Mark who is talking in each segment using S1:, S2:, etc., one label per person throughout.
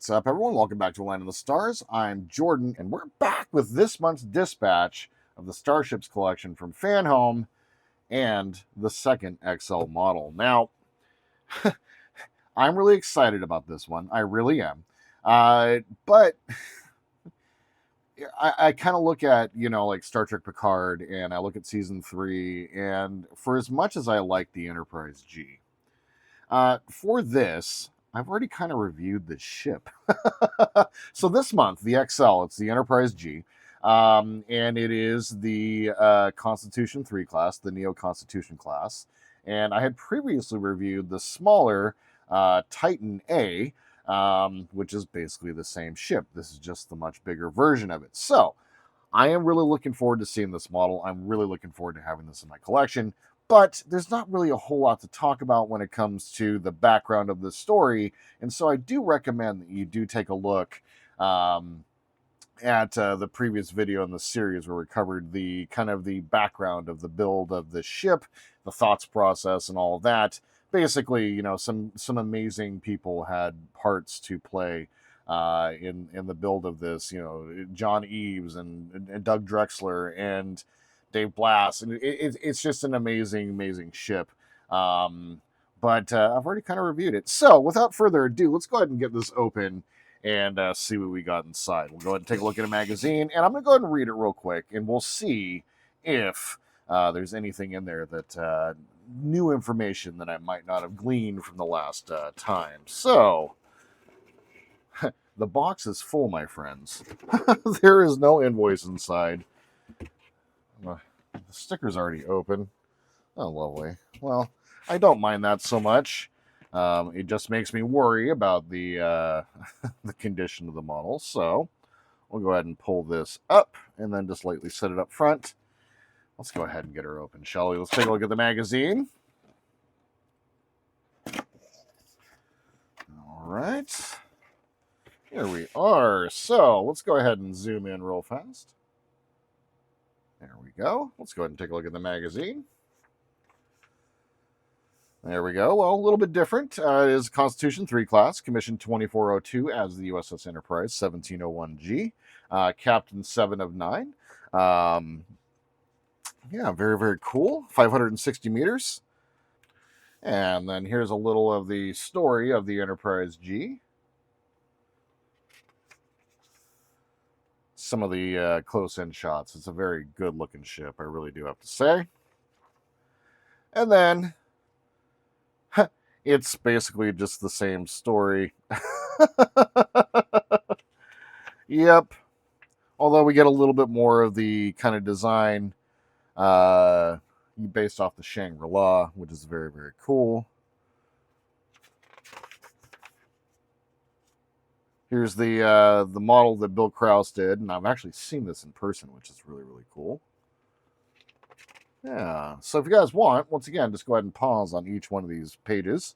S1: What's up, everyone? Welcome back to Land of the Stars. I'm Jordan, and we're back with this month's dispatch of the Starships Collection from Fanhome and the second XL model. Now, I'm really excited about this one. I really am. But I kind of look at, like Star Trek Picard, and I look at Season 3, and for as much as I like the Enterprise G, for this, I've already kind of reviewed the ship. So this month, the XL, it's the Enterprise G, and it is the Constitution 3 class, the Neo Constitution class. And I had previously reviewed the smaller Titan A, which is basically the same ship. This is just the much bigger version of it. So I am really looking forward to seeing this model. I'm really looking forward to having this in my collection. But there's not really a whole lot to talk about when it comes to the background of the story. And so I do recommend that you do take a look at the previous video in the series where we covered the kind of the background of the build of the ship, the thoughts process, and all of that. Basically, some amazing people had parts to play in the build of this. John Eves and Doug Drexler and Dave Blass, and it's just an amazing ship. But I've already kind of reviewed it. So without further ado, let's go ahead and get this open and see what we got inside. We'll go ahead and take a look at a magazine, and I'm going to go ahead and read it real quick, and we'll see if there's anything in there that new information that I might not have gleaned from the last time. So the box is full, my friends. There is no invoice inside. The sticker's already open. Oh, lovely. Well, I don't mind that so much. It just makes me worry about the the condition of the model. So we'll go ahead and pull this up and then just lightly set it up front. Let's go ahead and get her open, shall we? Let's take a look at the magazine. All right. Here we are. So let's go ahead and zoom in real fast. There we go. Let's go ahead and take a look at the magazine. There we go. Well, a little bit different. It is Constitution 3 class, Commission 2402 as the USS Enterprise 1701-G, Captain 7 of 9. Yeah, very cool. 560 meters. And then here's a little of the story of the Enterprise G. Some of the close-in shots. It's a very good-looking ship, I really do have to say. And then it's basically just the same story. Yep. Although we get a little bit more of the kind of design based off the Shangri-La, which is very cool. Here's the model that Bill Krause did, and I've actually seen this in person, which is really cool. Yeah, so if you guys want, once again, just go ahead and pause on each one of these pages.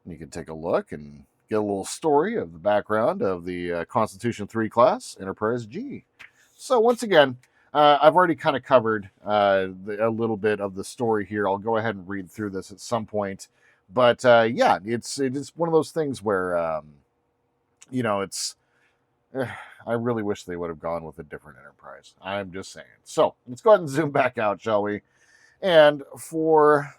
S1: And you can take a look and get a little story of the background of the Constitution 3 class, Enterprise G. So once again, I've already kind of covered a little bit of the story here. I'll go ahead and read through this at some point. But yeah, it's one of those things where, it's... I really wish they would have gone with a different Enterprise. I'm just saying. So let's go ahead and zoom back out, shall we? And for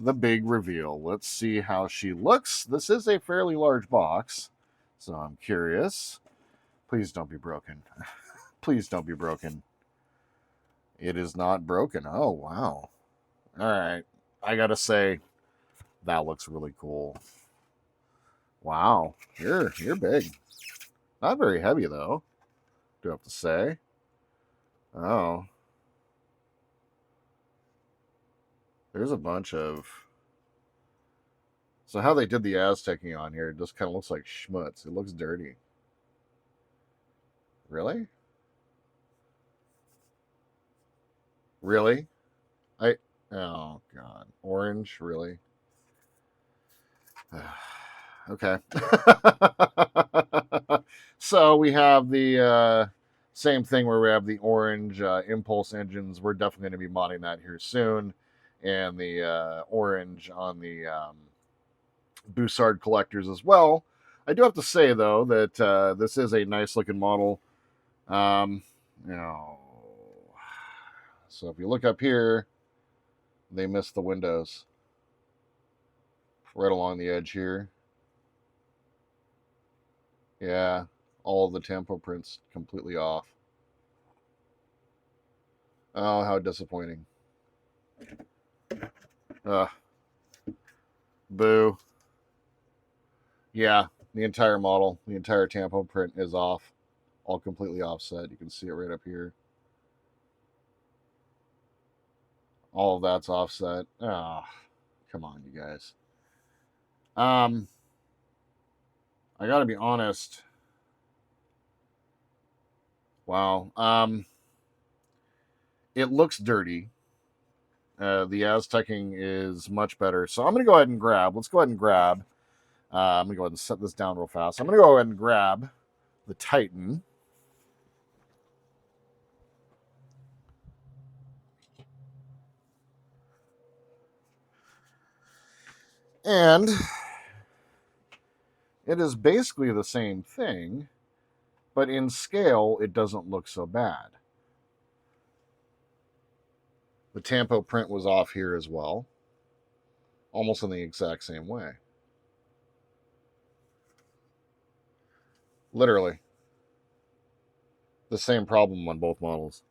S1: the big reveal, let's see how she looks. This is a fairly large box, so I'm curious. Please don't be broken. Please don't be broken. It is not broken. Oh, wow. All right. I got to say, that looks really cool. Wow. You're big. Not very heavy, though, do I have to say. Oh. There's a bunch of... So how they did the Aztecing on here, it just kind of looks like schmutz. It looks dirty. Really? Really? Oh, God. Orange? Really? Okay. So we have the same thing where we have the orange impulse engines. We're definitely going to be modding that here soon. And the orange on the Bussard collectors as well. I do have to say, though, that this is a nice looking model. Um, you know, so if you look up here, they missed the windows right along the edge here. Yeah, all the tempo prints completely off. Oh, how disappointing. Ugh. Boo. Yeah, the entire model, the entire tempo print is off. All completely offset. You can see it right up here. All of that's offset. Ah, oh, come on, you guys. I gotta be honest. Wow. It looks dirty. The Aztecing is much better. So I'm gonna go ahead and grab. Let's go ahead and grab. I'm gonna go ahead and set this down real fast. I'm gonna go ahead and grab the Titan. And it is basically the same thing, but in scale, it doesn't look so bad. The tempo print was off here as well, almost in the exact same way. Literally. The same problem on both models.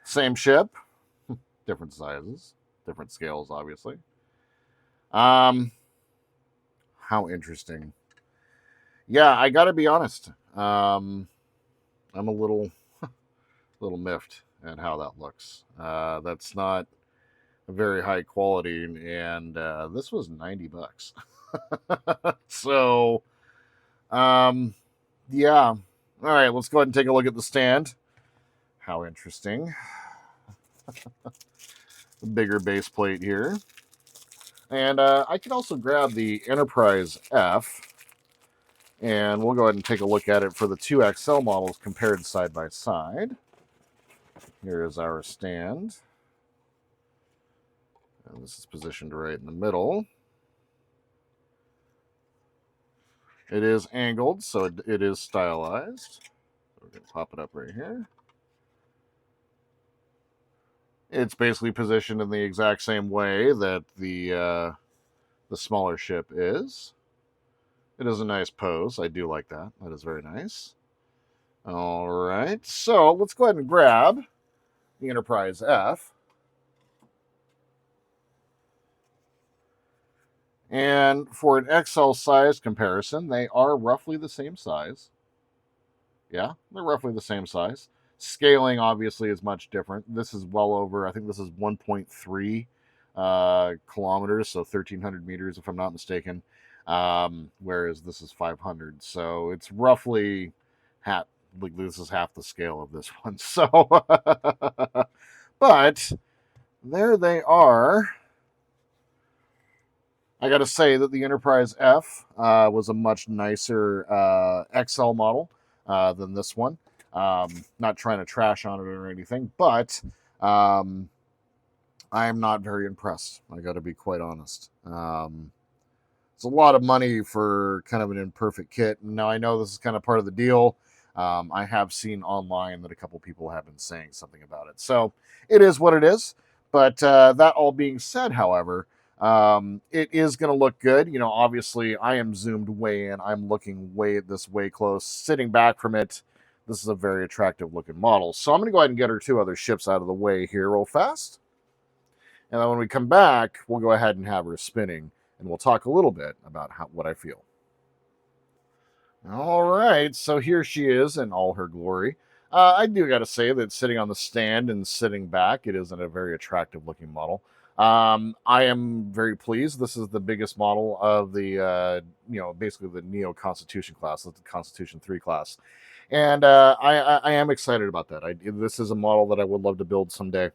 S1: Same ship, different sizes, different scales, obviously. How interesting. Yeah, I gotta be honest. I'm a little miffed at how that looks. That's not very high quality, and this was $90. So, yeah. All right, let's go ahead and take a look at the stand. How interesting. Bigger base plate here. And I can also grab the Enterprise F, and we'll go ahead and take a look at it for the 2XL models compared side by side. Here is our stand. And this is positioned right in the middle. It is angled, so it is stylized. So we're going to pop it up right here. It's basically positioned in the exact same way that the smaller ship is. It is a nice pose. I do like that. That is very nice. All right, so let's go ahead and grab the Enterprise F. And for an XL size comparison, they are roughly the same size. Yeah, they're roughly the same size. Scaling obviously is much different. This is well over, I think this is 1.3 kilometers, so 1,300 meters if I'm not mistaken. Whereas this is 500. So it's roughly half, like this is half the scale of this one. So, but there they are. I got to say that the Enterprise F was a much nicer XL model than this one. Not trying to trash on it or anything, but I am not very impressed. I got to be quite honest. It's a lot of money for kind of an imperfect kit. Now, I know this is kind of part of the deal. I have seen online that a couple people have been saying something about it. So it is what it is. But that all being said, however, it is going to look good. You know, obviously I am zoomed way in. I'm looking way close. Sitting back from it, this is a very attractive looking model. So I'm going to go ahead and get our two other ships out of the way here real fast. And then when we come back, we'll go ahead and have her spinning. And we'll talk a little bit about what I feel. All right, so here she is in all her glory. I do got to say that sitting on the stand and sitting back, it isn't a very attractive looking model. I am very pleased. This is the biggest model of the, basically the Neo Constitution class, the Constitution 3 class. And I am excited about that. This is a model that I would love to build someday.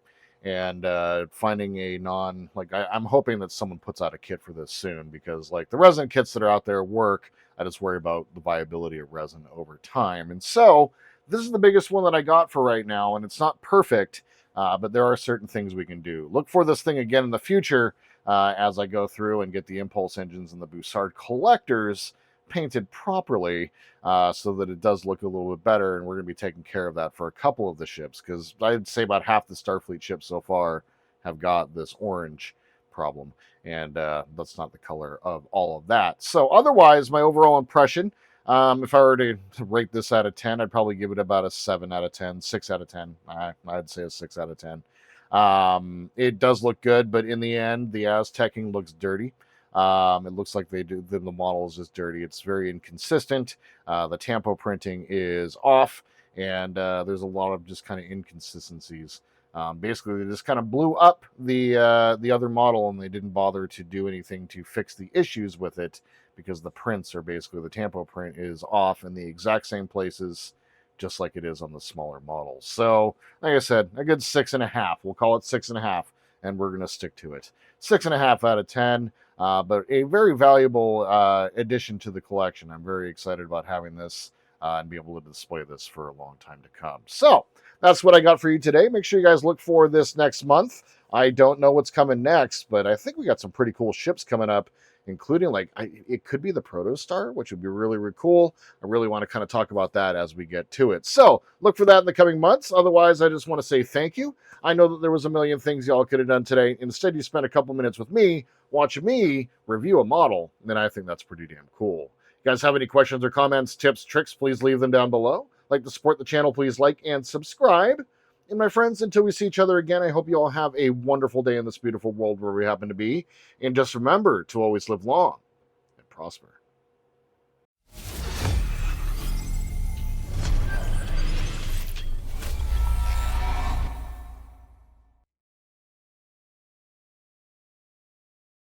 S1: And finding a I'm hoping that someone puts out a kit for this soon, because like the resin kits that are out there work. I just worry about the viability of resin over time. And so this is the biggest one that I got for right now, and it's not perfect, but there are certain things we can do. Look for this thing again in the future, as I go through and get the impulse engines and the Bussard collectors painted properly, so that it does look a little bit better. And we're going to be taking care of that for a couple of the ships, because I'd say about half the Starfleet ships so far have got this orange problem, and that's not the color of all of that. So otherwise, my overall impression, if I were to rate this out of 10, I'd probably give it about a 7 out of 10, 6 out of 10. I'd say a 6 out of 10. It does look good, but in the end, the Aztecing looks dirty. It looks like the model is just dirty. It's very inconsistent. The tampo printing is off, and there's a lot of just kind of inconsistencies. Basically, they just kind of blew up the other model, and they didn't bother to do anything to fix the issues with it, because the prints are basically, the tampo print is off in the exact same places, just like it is on the smaller models. So, like I said, a good 6.5. We'll call it 6.5, and we're going to stick to it. 6.5 out of 10. But a very valuable addition to the collection. I'm very excited about having this and be able to display this for a long time to come. So that's what I got for you today. Make sure you guys look for this next month. I don't know what's coming next, but I think we got some pretty cool ships coming up, including it could be the Protostar, which would be really, really cool. I really want to kind of talk about that as we get to it. So look for that in the coming months. Otherwise, I just want to say thank you. I know that there was a million things y'all could have done today. Instead, you spent a couple minutes with me, watching me review a model, and I think that's pretty damn cool. You guys have any questions or comments, tips, tricks, please leave them down below. Like to support the channel, please like and subscribe. And my friends, until we see each other again, I hope you all have a wonderful day in this beautiful world where we happen to be. And just remember to always live long and prosper.